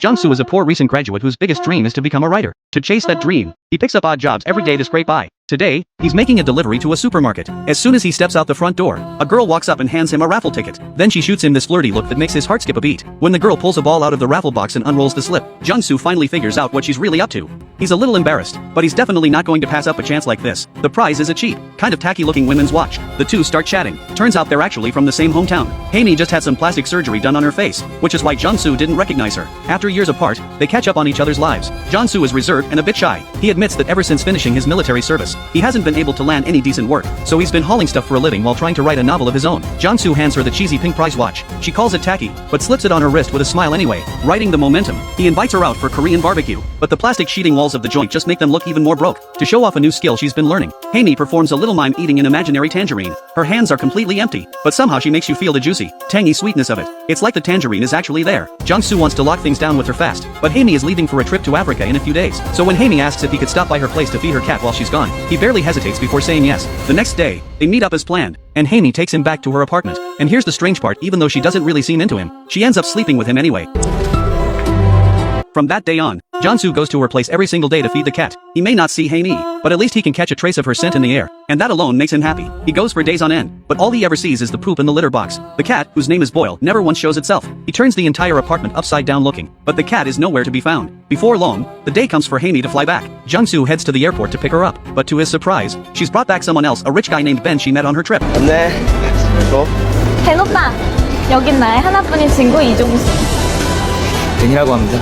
Jong-su is a poor recent graduate whose biggest dream is to become a writer. To chase that dream, he picks up odd jobs every day to scrape by. Today, he's making a delivery to a supermarket. As soon as he steps out the front door, a girl walks up and hands him a raffle ticket. Then she shoots him this flirty look that makes his heart skip a beat. When the girl pulls a ball out of the raffle box and unrolls the slip, Jong-su finally figures out what she's really up to. He's a little embarrassed, but he's definitely not going to pass up a chance like this. The prize is a cheap, kind of tacky-looking women's watch. The two start chatting. Turns out they're actually from the same hometown. Hae-mi just had some plastic surgery done on her face, which is why Jong-su didn't recognize her. After years apart, they catch up on each other's lives. Jong-su is reserved and a bit shy. He admits that ever since finishing his military service, he hasn't been able to land any decent work, so he's been hauling stuff for a living while trying to write a novel of his own. Jong-su hands her the cheesy pink prize watch. She calls it tacky, but slips it on her wrist with a smile anyway. Riding the momentum, he invites her out for Korean barbecue, but the plastic sheeting walls of the joint just make them look even more broke. To show off a new skill she's been learning, Hae-mi performs a little mime eating an imaginary tangerine. Her hands are completely empty, but somehow she makes you feel the juicy, tangy sweetness of it. It's like the tangerine is actually there. Jong-su wants to lock things down with her fast, but Hae-mi is leaving for a trip to Africa in a few days. So when Hae-mi asks if he could stop by her place to feed her cat while she's gone, he barely hesitates before saying yes. The next day, they meet up as planned, and Hae-mi takes him back to her apartment. And here's the strange part, even though she doesn't really seem into him, she ends up sleeping with him anyway. From that day on, Jong-su goes to her place every single day to feed the cat. He may not see Hae-mi, but at least he can catch a trace of her scent in the air, and that alone makes him happy. He goes for days on end, but all he ever sees is the poop in the litter box. The cat, whose name is Boyle, never once shows itself. He turns the entire apartment upside down looking, but the cat is nowhere to be found. Before long, the day comes for Hae-mi to fly back. Jong-su heads to the airport to pick her up, but to his surprise, she's brought back someone else, a rich guy named Ben she met on her trip. 네. 또? 벤 오빠, 여긴 나의 하나뿐인 친구 이종수. 벤이라고 합니다.